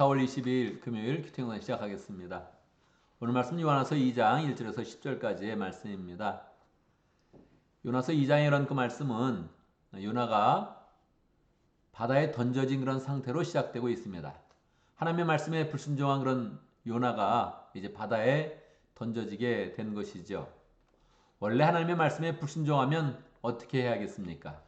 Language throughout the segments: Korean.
4월 22일 금요일 큐티영상 시작하겠습니다. 오늘 말씀 요한서 2장 1절에서 10절까지의 말씀입니다. 요한서 2장이라는 그 말씀은 요나가 바다에 던져진 그런 상태로 시작되고 있습니다. 하나님의 말씀에 불순종한 그런 요나가 이제 바다에 던져지게 된 것이죠. 원래 하나님의 말씀에 불순종하면 어떻게 해야겠습니까?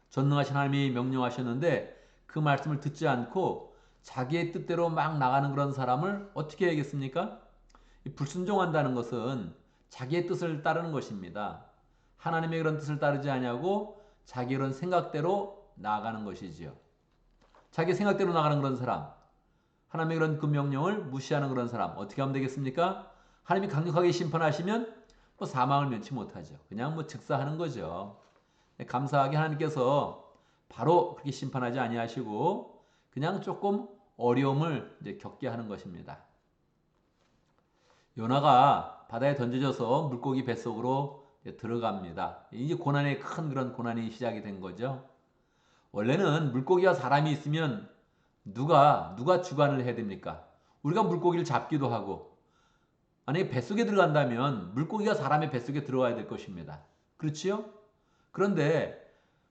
전능하신 하나님이 명령하셨는데 그 말씀을 듣지 않고 자기의 뜻대로 막 나가는 그런 사람을 어떻게 해야겠습니까? 불순종한다는 것은 자기의 뜻을 따르는 것입니다. 하나님의 그런 뜻을 따르지 아니하고 자기 그런 생각대로 나아가는 것이지요. 자기 생각대로 나가는 그런 사람, 하나님의 그런 그 명령을 무시하는 그런 사람 어떻게 하면 되겠습니까? 하나님이 강력하게 심판하시면 사망을 면치 못하죠. 그냥 즉사하는 거죠. 감사하게 하나님께서 바로 그렇게 심판하지 아니하시고 그냥 조금 어려움을 이제 겪게 하는 것입니다. 요나가 바다에 던져져서 물고기 뱃속으로 들어갑니다. 이제 고난의 큰 그런 고난이 시작이 된 거죠. 원래는 물고기와 사람이 있으면 누가 주관을 해야 됩니까? 우리가 물고기를 잡기도 하고 만약에 뱃속에 들어간다면 물고기가 사람의 뱃속에 들어와야 될 것입니다. 그렇지요? 그런데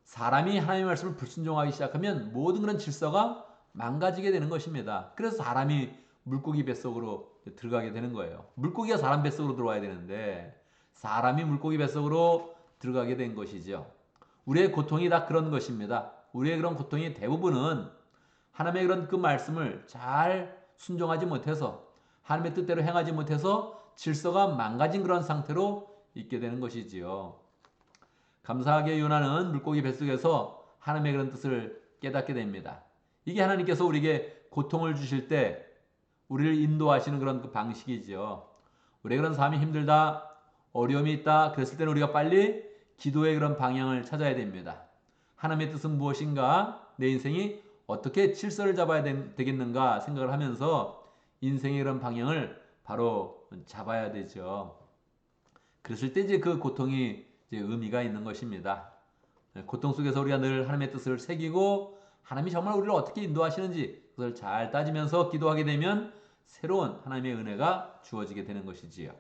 사람이 하나님의 말씀을 불순종하기 시작하면 모든 그런 질서가 망가지게 되는 것입니다. 그래서 사람이 물고기 뱃속으로 들어가게 되는 거예요. 물고기가 사람 뱃속으로 들어와야 되는데 사람이 물고기 뱃속으로 들어가게 된 것이죠. 우리의 고통이 다 그런 것입니다. 우리의 그런 고통의 대부분은 하나님의 그런 그 말씀을 잘 순종하지 못해서 하나님의 뜻대로 행하지 못해서 질서가 망가진 그런 상태로 있게 되는 것이지요. 감사하게 요나는 물고기 뱃속에서 하나님의 그런 뜻을 깨닫게 됩니다. 이게 하나님께서 우리에게 고통을 주실 때 우리를 인도하시는 그런 그 방식이죠. 우리의 그런 삶이 힘들다, 어려움이 있다, 그랬을 때는 우리가 빨리 기도의 그런 방향을 찾아야 됩니다. 하나님의 뜻은 무엇인가? 내 인생이 어떻게 질서를 잡아야 되겠는가 생각을 하면서 인생의 그런 방향을 바로 잡아야 되죠. 그랬을 때 이제 그 고통이 이제 의미가 있는 것입니다. 고통 속에서 우리가 늘 하나님의 뜻을 새기고 하나님이 정말 우리를 어떻게 인도하시는지 그걸 잘 따지면서 기도하게 되면 새로운 하나님의 은혜가 주어지게 되는 것이지요.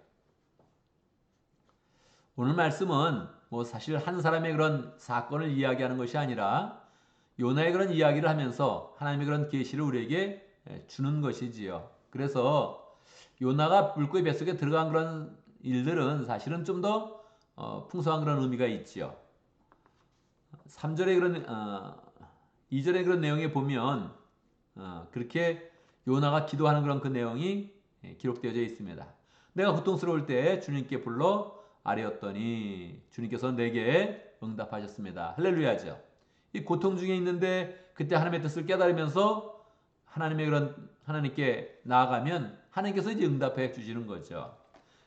오늘 말씀은 사실 한 사람의 그런 사건을 이야기하는 것이 아니라 요나의 그런 이야기를 하면서 하나님의 그런 계시를 우리에게 주는 것이지요. 그래서 요나가 물고기 뱃속에 들어간 그런 일들은 사실은 좀 더 풍성한 그런 의미가 있지요. 3절의 그런 2절의 그런 내용에 보면 그렇게 요나가 기도하는 그런 그 내용이 기록되어져 있습니다. 내가 고통스러울 때 주님께 불러 아뢰었더니 주님께서 내게 응답하셨습니다. 할렐루야죠. 이 고통 중에 있는데 그때 하나님의 뜻을 깨달으면서 하나님께 나아가면 하나님께서 이제 응답해 주시는 거죠.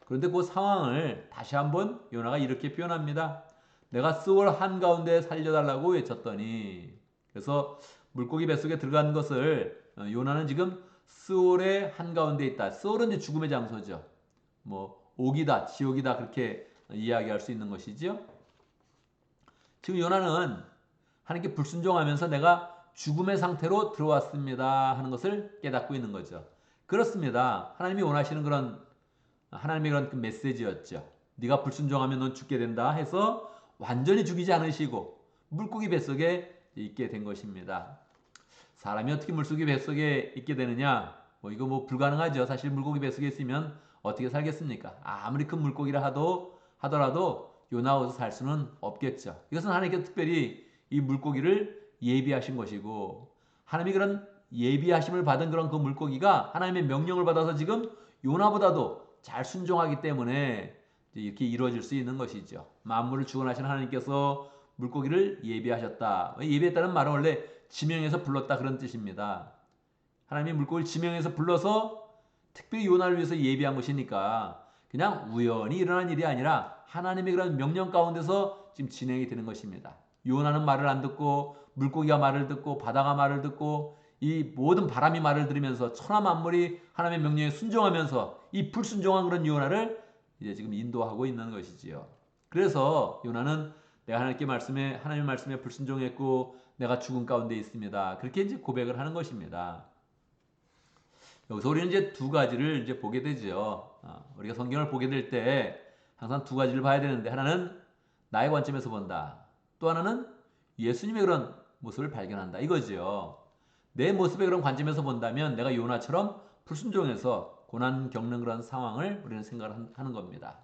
그런데 그 상황을 다시 한번 요나가 이렇게 표현합니다. 내가 스올 한가운데 살려달라고 외쳤더니 그래서 물고기 뱃속에 들어간 것을 요나는 지금 스올의 한가운데 있다. 스올은 이제 죽음의 장소죠. 옥이다, 지옥이다 그렇게 이야기할 수 있는 것이죠. 지금 요나는 하나님께 불순종하면서 내가 죽음의 상태로 들어왔습니다 하는 것을 깨닫고 있는 거죠. 그렇습니다. 하나님이 원하시는 그런 하나님의 그런 그 메시지였죠. 네가 불순종하면 넌 죽게 된다 해서 완전히 죽이지 않으시고 물고기 뱃속에 있게 된 것입니다. 사람이 어떻게 물고기 뱃속에 있게 되느냐? 이거 불가능하죠. 사실 물고기 뱃속에 있으면 어떻게 살겠습니까? 아무리 큰 물고기라 하더라도 요나와서 살 수는 없겠죠. 이것은 하나님께서 특별히 이 물고기를 예비하신 것이고 하나님이 그런 예비하심을 받은 그런 그 물고기가 하나님의 명령을 받아서 지금 요나보다도 잘 순종하기 때문에 이렇게 이루어질 수 있는 것이죠. 만물을 주관하시는 하나님께서 물고기를 예비하셨다. 예비했다는 말은 원래 지명해서 불렀다 그런 뜻입니다. 하나님이 물고기를 지명해서 불러서 특별히 요나를 위해서 예비한 것이니까 그냥 우연히 일어난 일이 아니라 하나님의 그런 명령 가운데서 지금 진행이 되는 것입니다. 요나는 말을 안 듣고 물고기가 말을 듣고 바다가 말을 듣고 이 모든 바람이 말을 들으면서 천하 만물이 하나님의 명령에 순종하면서 이 불순종한 그런 요나를 이제 지금 인도하고 있는 것이지요. 그래서 요나는 내가 하나님의 말씀에 불순종했고 내가 죽음 가운데 있습니다. 그렇게 이제 고백을 하는 것입니다. 여기서 우리는 이제 두 가지를 이제 보게 되죠. 우리가 성경을 보게 될 때 항상 두 가지를 봐야 되는데 하나는 나의 관점에서 본다. 또 하나는 예수님의 그런 모습을 발견한다. 이거죠. 내 모습의 그런 관점에서 본다면 내가 요나처럼 불순종해서 고난 겪는 그런 상황을 우리는 생각을 하는 겁니다.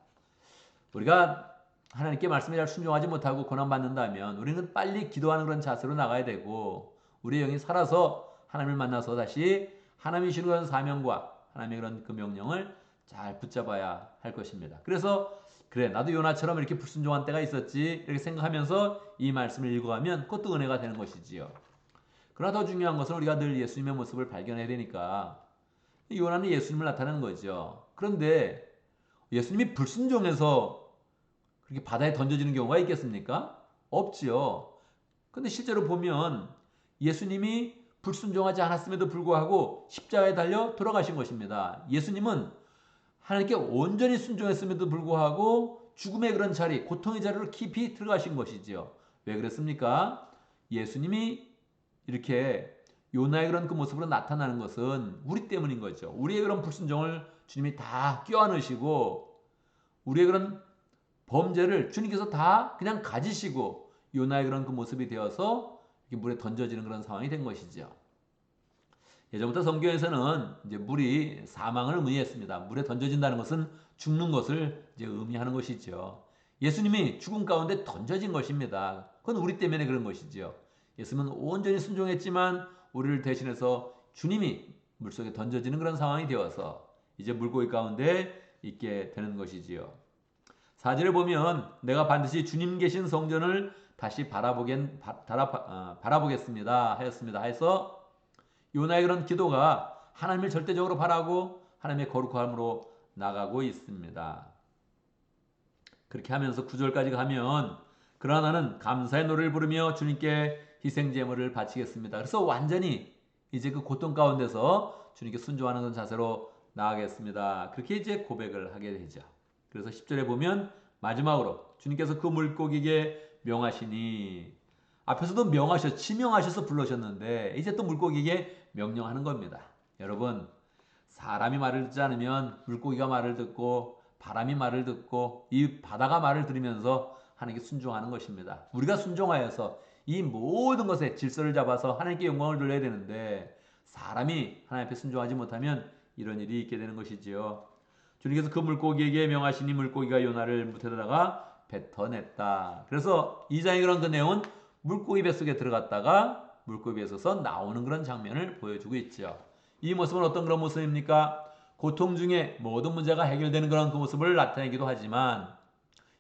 우리가 하나님께 말씀에 잘 순종하지 못하고 고난받는다면 우리는 빨리 기도하는 그런 자세로 나가야 되고 우리의 영이 살아서 하나님을 만나서 다시 하나님이 주시는 그런 사명과 하나님의 그런 그 명령을 잘 붙잡아야 할 것입니다. 그래서 그래 나도 요나처럼 이렇게 불순종한 때가 있었지 이렇게 생각하면서 이 말씀을 읽어가면 그것도 은혜가 되는 것이지요. 그러나 더 중요한 것은 우리가 늘 예수님의 모습을 발견해야 되니까 요나는 예수님을 나타내는 거죠. 그런데 예수님이 불순종해서 그렇게 바다에 던져지는 경우가 있겠습니까? 없지요. 근데 실제로 보면 예수님이 불순종하지 않았음에도 불구하고 십자가에 달려 돌아가신 것입니다. 예수님은 하나님께 온전히 순종했음에도 불구하고 죽음의 그런 자리, 고통의 자리로 깊이 들어가신 것이지요. 왜 그랬습니까? 예수님이 이렇게 요나의 그런 그 모습으로 나타나는 것은 우리 때문인 거죠. 우리의 그런 불순종을 주님이 다 껴안으시고 우리의 그런 범죄를 주님께서 다 그냥 가지시고 요나의 그런 그 모습이 되어서 물에 던져지는 그런 상황이 된 것이죠. 예전부터 성경에서는 이제 물이 사망을 의미했습니다. 물에 던져진다는 것은 죽는 것을 이제 의미하는 것이죠. 예수님이 죽음 가운데 던져진 것입니다. 그건 우리 때문에 그런 것이죠. 예수님은 온전히 순종했지만 우리를 대신해서 주님이 물속에 던져지는 그런 상황이 되어서 이제 물고기 가운데 있게 되는 것이지요. 4절에 보면 내가 반드시 주님 계신 성전을 다시 바라보겠습니다 하였습니다. 해서 요나의 그런 기도가 하나님을 절대적으로 바라고 하나님의 거룩함으로 나가고 있습니다. 그렇게 하면서 9절까지 가면 그러나 나는 감사의 노래를 부르며 주님께 희생 제물을 바치겠습니다. 그래서 완전히 이제 그 고통 가운데서 주님께 순종하는 자세로 나아가겠습니다. 그렇게 이제 고백을 하게 되죠. 그래서 10절에 보면 마지막으로 주님께서 그 물고기에게 명하시니 앞에서도 지명하셔서 불러셨는데 이제 또 물고기에게 명령하는 겁니다. 여러분 사람이 말을 듣지 않으면 물고기가 말을 듣고 바람이 말을 듣고 이 바다가 말을 들으면서 하나님께 순종하는 것입니다. 우리가 순종하여서 이 모든 것에 질서를 잡아서 하나님께 영광을 돌려야 되는데 사람이 하나님 앞에 순종하지 못하면 이런 일이 있게 되는 것이지요. 주님께서 그 물고기에게 명하시니 물고기가 요나를 물에다가 뱉어냈다. 그래서 2장의 그런 그 내용은 물고기 뱃속에 들어갔다가 물고기 뱃에서 나오는 그런 장면을 보여주고 있죠. 이 모습은 어떤 그런 모습입니까? 고통 중에 모든 문제가 해결되는 그런 그 모습을 나타내기도 하지만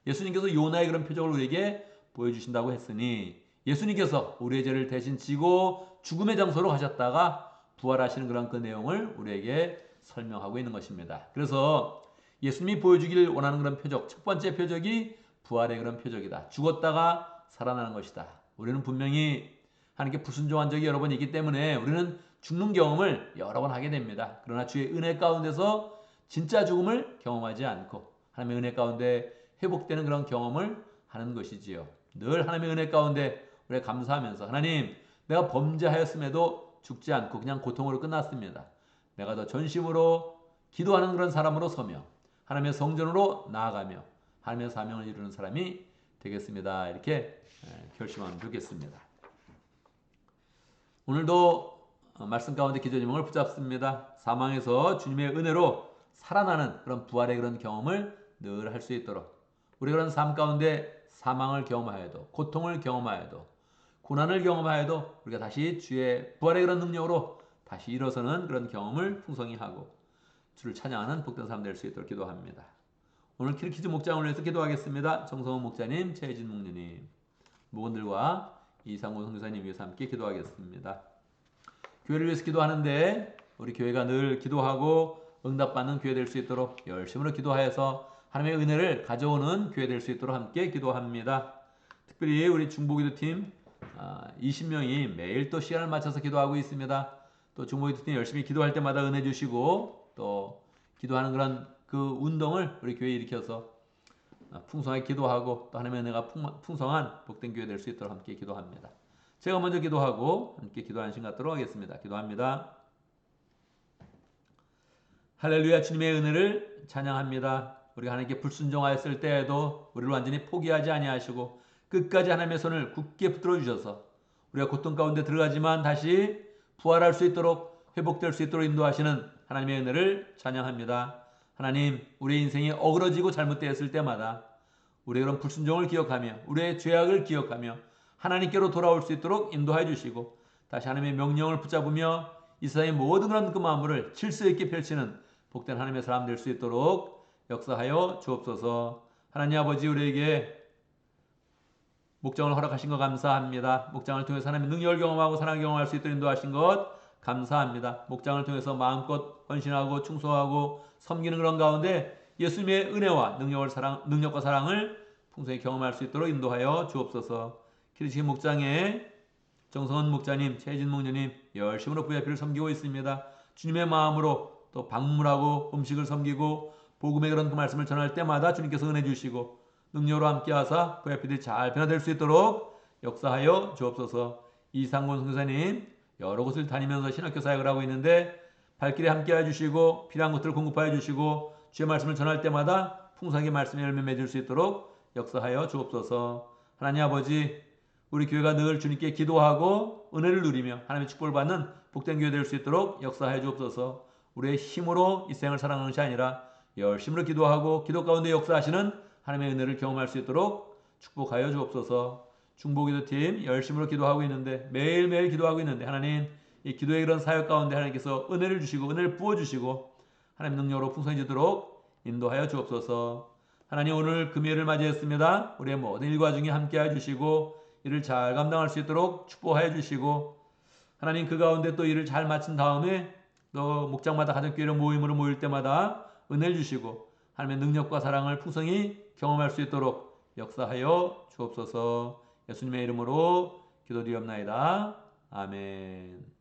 예수님께서 요나의 그런 표적을 우리에게 보여주신다고 했으니 예수님께서 우리의 죄를 대신 지고 죽음의 장소로 가셨다가 부활하시는 그런 그 내용을 우리에게 설명하고 있는 것입니다. 그래서 예수님이 보여주길 원하는 그런 표적, 첫 번째 표적이 부활의 그런 표적이다. 죽었다가 살아나는 것이다. 우리는 분명히 하나님께 불순종한 적이 여러 번 있기 때문에 우리는 죽는 경험을 여러 번 하게 됩니다. 그러나 주의 은혜 가운데서 진짜 죽음을 경험하지 않고 하나님의 은혜 가운데 회복되는 그런 경험을 하는 것이지요. 늘 하나님의 은혜 가운데 우리가 감사하면서 하나님 내가 범죄하였음에도 죽지 않고 그냥 고통으로 끝났습니다. 내가 더 전심으로 기도하는 그런 사람으로 서며 하나님의 성전으로 나아가며 하나님의 사명을 이루는 사람이 되겠습니다. 이렇게 결심하면 좋겠습니다. 오늘도 말씀 가운데 기도 제목을 붙잡습니다. 사망에서 주님의 은혜로 살아나는 그런 부활의 그런 경험을 늘 할 수 있도록 우리 그런 삶 가운데 사망을 경험하여도 고통을 경험하여도 고난을 경험하여도 우리가 다시 주의 부활의 그런 능력으로 다시 일어서는 그런 경험을 풍성히 하고 주를 찬양하는 복된 삶 될 수 있도록 기도합니다. 오늘 키르키즈 목장을 위해서 기도하겠습니다. 정성훈 목자님, 최혜진 목녀님, 목원들과 이상훈 선교사님 위해서 함께 기도하겠습니다. 교회를 위해서 기도하는데 우리 교회가 늘 기도하고 응답받는 교회 될 수 있도록 열심으로 기도하여서 하나님의 은혜를 가져오는 교회 될 수 있도록 함께 기도합니다. 특별히 우리 중보기도팀 20명이 매일 또 시간을 맞춰서 기도하고 있습니다. 또 중보기도팀 열심히 기도할 때마다 은혜 주시고 또 기도하는 그런 그 운동을 우리 교회에 일으켜서 풍성하게 기도하고 또 하나님의 은혜가 풍성한 복된 교회 될 수 있도록 함께 기도합니다. 제가 먼저 기도하고 함께 기도하는 시간 갖도록 하겠습니다. 기도합니다. 할렐루야. 주님의 은혜를 찬양합니다. 우리가 하나님께 불순종하였을 때에도 우리를 완전히 포기하지 아니하시고 끝까지 하나님의 손을 굳게 붙들어 주셔서 우리가 고통 가운데 들어가지만 다시 부활할 수 있도록 회복될 수 있도록 인도하시는 하나님의 은혜를 찬양합니다. 하나님, 우리의 인생이 어그러지고 잘못되었을 때마다 우리의 그런 불순종을 기억하며 우리의 죄악을 기억하며 하나님께로 돌아올 수 있도록 인도해 주시고 다시 하나님의 명령을 붙잡으며 이 세상의 모든 그런 그 마음을 질서 있게 펼치는 복된 하나님의 사람 될 수 있도록 역사하여 주옵소서. 하나님 아버지, 우리에게 목장을 허락하신 것 감사합니다. 목장을 통해서 하나님의 능력을 경험하고 사랑을 경험할 수 있도록 인도하신 것 감사합니다. 목장을 통해서 마음껏 헌신하고 충성하고 섬기는 그런 가운데 예수님의 은혜와 능력과 사랑을 풍성히 경험할 수 있도록 인도하여 주옵소서. 키리시기 목장에 정성원 목자님, 최진 목녀님 열심으로 VIP를 섬기고 있습니다. 주님의 마음으로 또 방문하고 음식을 섬기고 복음의 그런 그 말씀을 전할 때마다 주님께서 은혜 주시고 능력으로 함께하사 VIP들이 잘 변화될 수 있도록 역사하여 주옵소서. 이상곤 선교사님 여러 곳을 다니면서 신학교 사역을 하고 있는데 발길에 함께해 주시고 필요한 것들을 공급하여 주시고 주의 말씀을 전할 때마다 풍성하게 말씀의 열매 맺을 수 있도록 역사하여 주옵소서. 하나님 아버지, 우리 교회가 늘 주님께 기도하고 은혜를 누리며 하나님의 축복을 받는 복된 교회 될 수 있도록 역사하여 주옵소서. 우리의 힘으로 이 생을 살아가는 것이 아니라 열심으로 기도하고 기도 가운데 역사하시는 하나님의 은혜를 경험할 수 있도록 축복하여 주옵소서. 중보기도팀 열심으로 기도하고 있는데 매일매일 기도하고 있는데 하나님, 이 기도의 그런 사역 가운데 하나님께서 은혜를 주시고 은혜를 부어주시고 하나님 능력으로 풍성해지도록 인도하여 주옵소서. 하나님, 오늘 금요일을 맞이했습니다. 우리의 모든 일과 중에 함께해 주시고 일을 잘 감당할 수 있도록 축복하여 주시고 하나님, 그 가운데 또 일을 잘 마친 다음에 또 목장마다 가족교회로 모임으로 모일 때마다 은혜를 주시고 하나님의 능력과 사랑을 풍성히 경험할 수 있도록 역사하여 주옵소서. 예수님의 이름으로 기도드리옵나이다. 아멘.